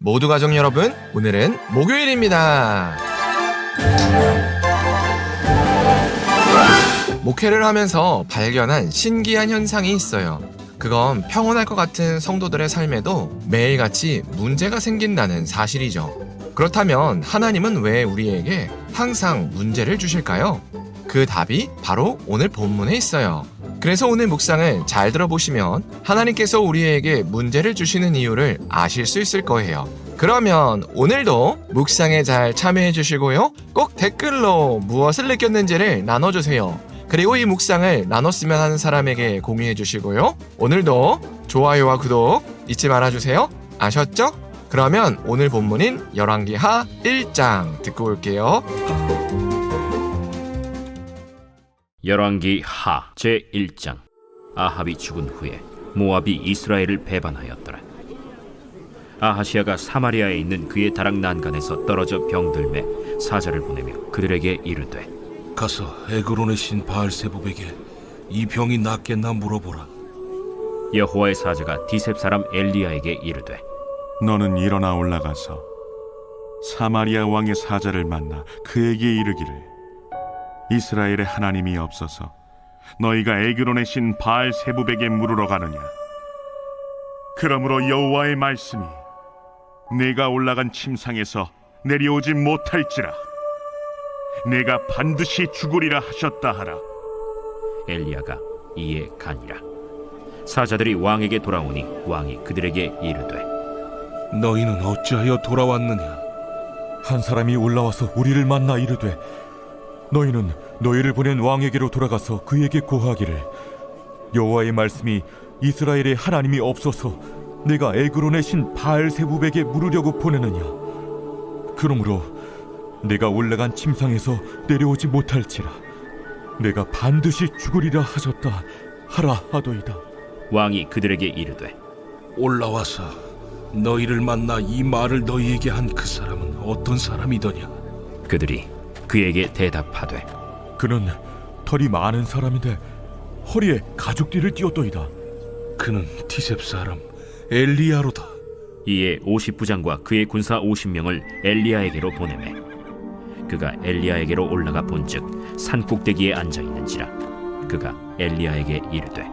모두 가족 여러분, 오늘은 목요일입니다. 목회를 하면서 발견한 신기한 현상이 있어요. 그건 평온할 것 같은 성도들의 삶에도 매일같이 문제가 생긴다는 사실이죠. 그렇다면 하나님은 왜 우리에게 항상 문제를 주실까요? 그 답이 바로 오늘 본문에 있어요. 그래서 오늘 묵상을 잘 들어보시면 하나님께서 우리에게 문제를 주시는 이유를 아실 수 있을 거예요. 그러면 오늘도 묵상에 잘 참여해 주시고요. 꼭 댓글로 무엇을 느꼈는지를 나눠주세요. 그리고 이 묵상을 나눴으면 하는 사람에게 공유해 주시고요. 오늘도 좋아요와 구독 잊지 말아주세요. 아셨죠? 그러면 오늘 본문인 열왕기하 1장 듣고 올게요. 열왕기하 제1장. 아합이 죽은 후에 모압이 이스라엘을 배반하였더라. 아하시아가 사마리아에 있는 그의 다락 난간에서 떨어져 병들매 사자를 보내며 그들에게 이르되, 가서 에그론의 신 바알세붑에게 이 병이 낫겠나 물어보라. 여호와의 사자가 디셉 사람 엘리야에게 이르되, 너는 일어나 올라가서 사마리아 왕의 사자를 만나 그에게 이르기를, 이스라엘의 하나님이 없어서 너희가 에그론의 신 바알세붑에게 물으러 가느냐? 그러므로 여호와의 말씀이 내가 올라간 침상에서 내려오지 못할지라 내가 반드시 죽으리라 하셨다 하라. 엘리야가 이에 가니라. 사자들이 왕에게 돌아오니 왕이 그들에게 이르되, 너희는 어찌하여 돌아왔느냐? 한 사람이 올라와서 우리를 만나 이르되, 너희는 너희를 보낸 왕에게로 돌아가서 그에게 고하기를, 여호와의 말씀이 이스라엘의 하나님이 없어서 내가 에그론의 신 바알세붑에게 물으려고 보내느냐? 그러므로 내가 올라간 침상에서 내려오지 못할지라 내가 반드시 죽으리라 하셨다 하라 하도이다. 왕이 그들에게 이르되, 올라와서 너희를 만나 이 말을 너희에게 한 그 사람은 어떤 사람이더냐? 그들이 그에게 대답하되, 그는 털이 많은 사람인데 허리에 가죽띠를 띠었도이다. 그는 디셉 사람 엘리야로다. 이에 50부장과 그의 군사 50명을 엘리야에게로 보내매 그가 엘리야에게로 올라가 본즉 산 꼭대기에 앉아 있는지라. 그가 엘리야에게 이르되,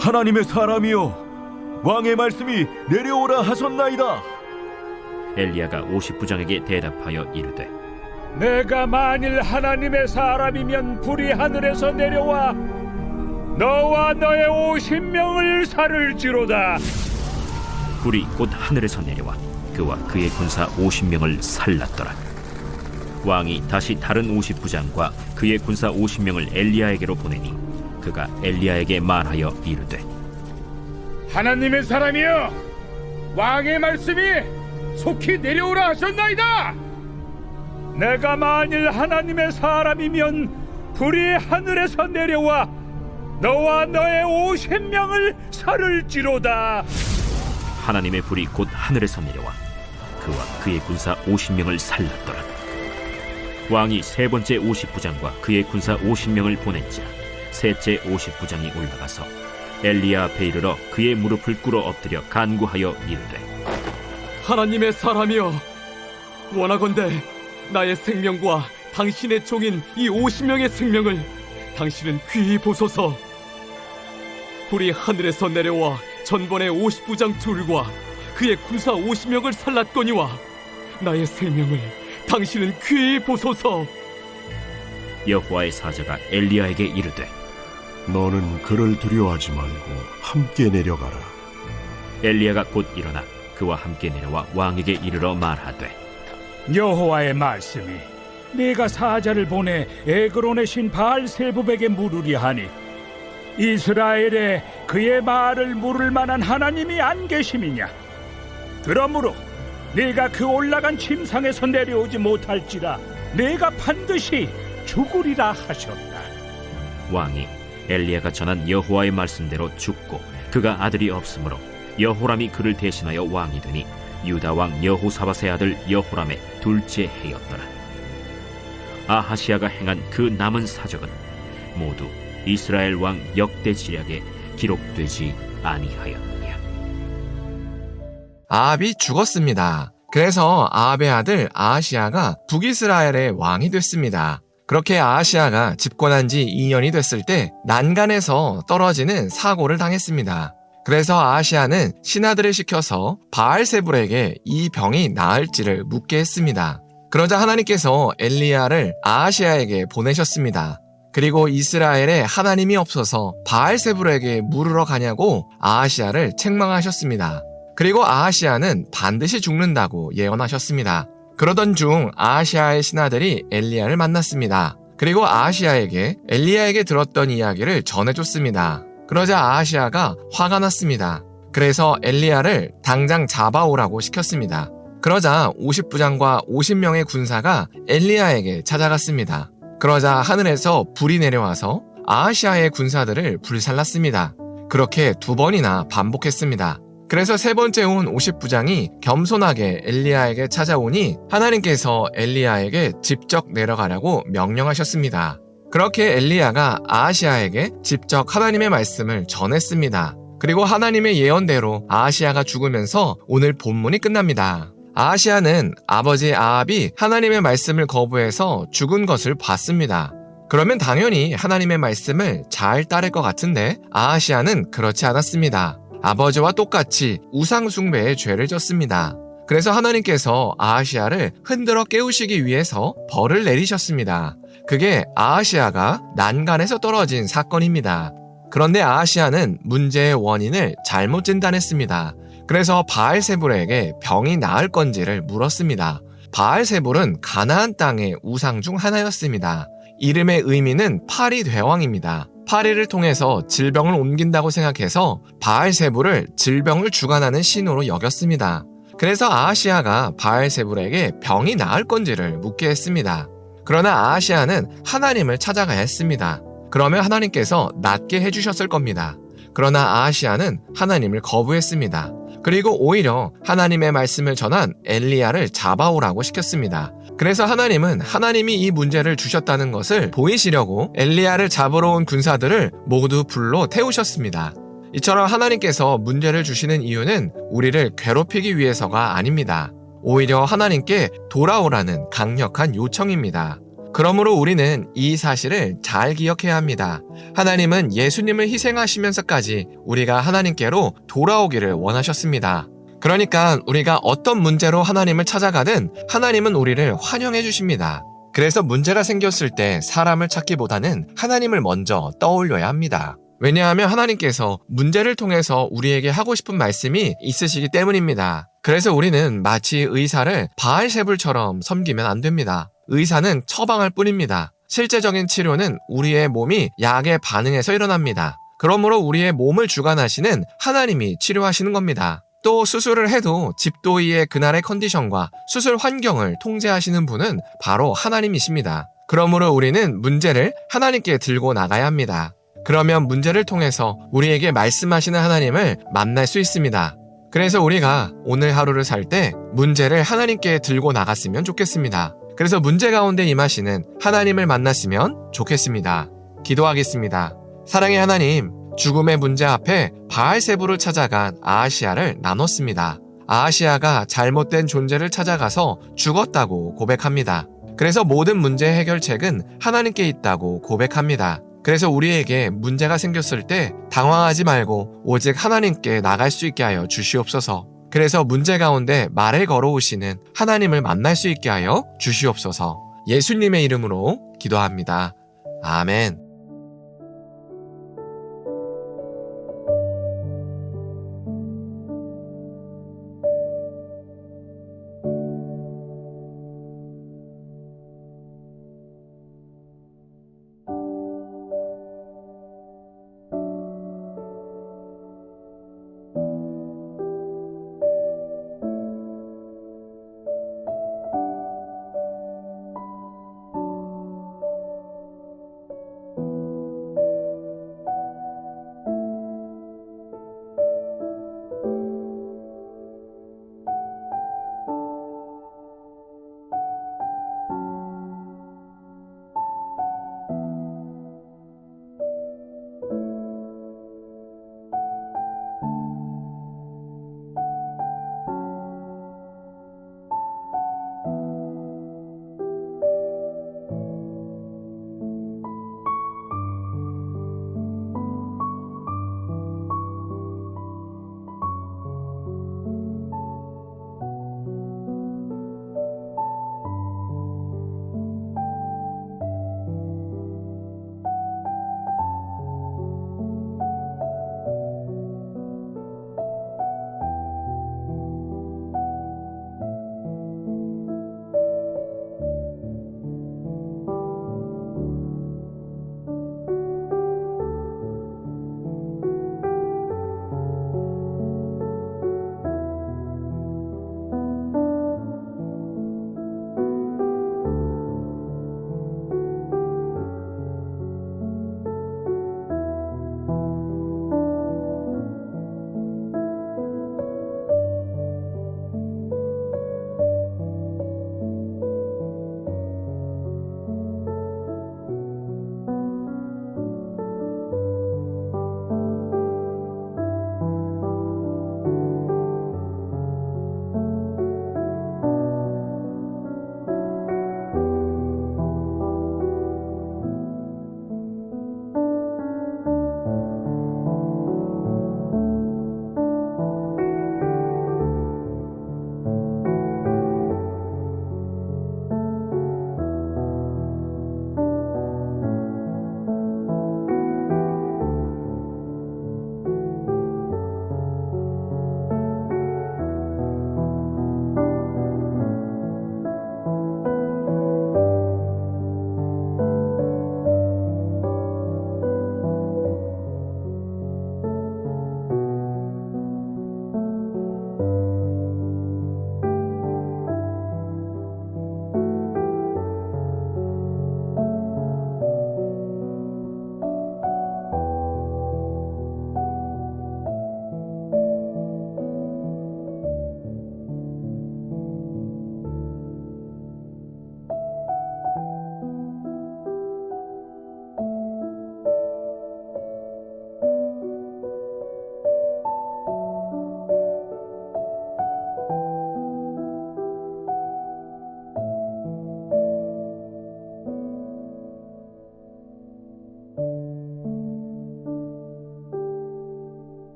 하나님의 사람이여, 왕의 말씀이 내려오라 하셨나이다. 엘리야가 50부장에게 대답하여 이르되, 내가 만일 하나님의 사람이면 불이 하늘에서 내려와 너와 너의 50명을 살을지로다. 불이 곧 하늘에서 내려와 그와 그의 군사 50명을 살랐더라. 왕이 다시 다른 50부장과 그의 군사 50명을 엘리야에게로 보내니 그가 엘리야에게 말하여 이르되, 하나님의 사람이여, 왕의 말씀이 속히 내려오라 하셨나이다. 내가 만일 하나님의 사람이면 불이 하늘에서 내려와 너와 너의 50명을 살을지로다. 하나님의 불이 곧 하늘에서 내려와 그와 그의 군사 50명을 살랐더라. 왕이 세 번째 50부장과 그의 군사 50명을 보낸지라. 셋째 50부장이 올라가서 엘리야 앞에 이르러 그의 무릎을 꿇어 엎드려 간구하여 이르되, 하나님의 사람이여, 원하건대 나의 생명과 당신의 종인 이 50명의 생명을 당신은 귀히 보소서. 불이 하늘에서 내려와 전번의 50부장 둘과 그의 군사 50명을 살랐거니와 나의 생명을 당신은 귀히 보소서. 여호와의 사자가 엘리야에게 이르되, 너는 그를 두려워하지 말고 함께 내려가라. 엘리야가 곧 일어나 그와 함께 내려와 왕에게 이르러 말하되, 여호와의 말씀이 네가 사자를 보내 에그론의 신 바알세붑에게 물으리 하니 이스라엘에 그의 말을 물을 만한 하나님이 안 계심이냐? 그러므로 네가 그 올라간 침상에서 내려오지 못할지라 네가 반드시 죽으리라 하셨다. 왕이 엘리야가 전한 여호와의 말씀대로 죽고 그가 아들이 없으므로 여호람이 그를 대신하여 왕이 되니 유다 왕 여호사밧의 아들 여호람의 둘째 해였더라. 아하시아가 행한 그 남은 사적은 모두 이스라엘 왕 역대 지략에 기록되지 아니하였느냐. 아합이 죽었습니다. 그래서 아합의 아들 아하시야가 북이스라엘의 왕이 됐습니다. 그렇게 아하시야가 집권한 지 2년이 됐을 때 난간에서 떨어지는 사고를 당했습니다. 그래서 아하시야는 신하들을 시켜서 바알세불에게 이 병이 나을지를 묻게 했습니다. 그러자 하나님께서 엘리야를 아하시야에게 보내셨습니다. 그리고 이스라엘에 하나님이 없어서 바알세불에게 물으러 가냐고 아하시야를 책망하셨습니다. 그리고 아하시야는 반드시 죽는다고 예언하셨습니다. 그러던 중 아하시야의 신하들이 엘리야를 만났습니다. 그리고 아하시야에게 엘리야에게 들었던 이야기를 전해줬습니다. 그러자 아하시야가 화가 났습니다. 그래서 엘리야를 당장 잡아오라고 시켰습니다. 그러자 50부장과 50명의 군사가 엘리야에게 찾아갔습니다. 그러자 하늘에서 불이 내려와서 아하시야의 군사들을 불살랐습니다. 그렇게 2번이나 반복했습니다. 그래서 3번째 온 50부장이 겸손하게 엘리야에게 찾아오니 하나님께서 엘리야에게 직접 내려가라고 명령하셨습니다. 그렇게 엘리야가 아하시야에게 직접 하나님의 말씀을 전했습니다. 그리고 하나님의 예언대로 아하시야가 죽으면서 오늘 본문이 끝납니다. 아하시야는 아버지 아합이 하나님의 말씀을 거부해서 죽은 것을 봤습니다. 그러면 당연히 하나님의 말씀을 잘 따를 것 같은데 아하시야는 그렇지 않았습니다. 아버지와 똑같이 우상 숭배의 죄를 졌습니다. 그래서 하나님께서 아하시야를 흔들어 깨우시기 위해서 벌을 내리셨습니다. 그게 아하시야가 난간에서 떨어진 사건입니다. 그런데 아하시야는 문제의 원인을 잘못 진단했습니다. 그래서 바알세불에게 병이 나을 건지를 물었습니다. 바알세불은 가나안 땅의 우상 중 하나였습니다. 이름의 의미는 파리 대왕입니다. 파리를 통해서 질병을 옮긴다고 생각해서 바알세불을 질병을 주관하는 신호로 여겼습니다. 그래서 아하시야가 바알세불에게 병이 나을 건지를 묻게 했습니다. 그러나 아하시야는 하나님을 찾아가야 했습니다. 그러면 하나님께서 낫게 해주셨을 겁니다. 그러나 아하시야는 하나님을 거부했습니다. 그리고 오히려 하나님의 말씀을 전한 엘리야를 잡아오라고 시켰습니다. 그래서 하나님은 하나님이 이 문제를 주셨다는 것을 보이시려고 엘리야를 잡으러 온 군사들을 모두 불로 태우셨습니다. 이처럼 하나님께서 문제를 주시는 이유는 우리를 괴롭히기 위해서가 아닙니다. 오히려 하나님께 돌아오라는 강력한 요청입니다. 그러므로 우리는 이 사실을 잘 기억해야 합니다. 하나님은 예수님을 희생하시면서까지 우리가 하나님께로 돌아오기를 원하셨습니다. 그러니까 우리가 어떤 문제로 하나님을 찾아가든 하나님은 우리를 환영해 주십니다. 그래서 문제가 생겼을 때 사람을 찾기보다는 하나님을 먼저 떠올려야 합니다. 왜냐하면 하나님께서 문제를 통해서 우리에게 하고 싶은 말씀이 있으시기 때문입니다. 그래서 우리는 마치 의사를 바알세불처럼 섬기면 안 됩니다. 의사는 처방할 뿐입니다. 실제적인 치료는 우리의 몸이 약에 반응해서 일어납니다. 그러므로 우리의 몸을 주관하시는 하나님이 치료하시는 겁니다. 또 수술을 해도 집도의의 그날의 컨디션과 수술 환경을 통제하시는 분은 바로 하나님이십니다. 그러므로 우리는 문제를 하나님께 들고 나가야 합니다. 그러면 문제를 통해서 우리에게 말씀하시는 하나님을 만날 수 있습니다. 그래서 우리가 오늘 하루를 살 때 문제를 하나님께 들고 나갔으면 좋겠습니다. 그래서 문제 가운데 임하시는 하나님을 만났으면 좋겠습니다. 기도하겠습니다. 사랑의 하나님, 죽음의 문제 앞에 바알세불을 찾아간 아하시야를 나눴습니다. 아하시야가 잘못된 존재를 찾아가서 죽었다고 고백합니다. 그래서 모든 문제 해결책은 하나님께 있다고 고백합니다. 그래서 우리에게 문제가 생겼을 때 당황하지 말고 오직 하나님께 나갈 수 있게 하여 주시옵소서. 그래서 문제 가운데 말을 걸어오시는 하나님을 만날 수 있게 하여 주시옵소서. 예수님의 이름으로 기도합니다. 아멘.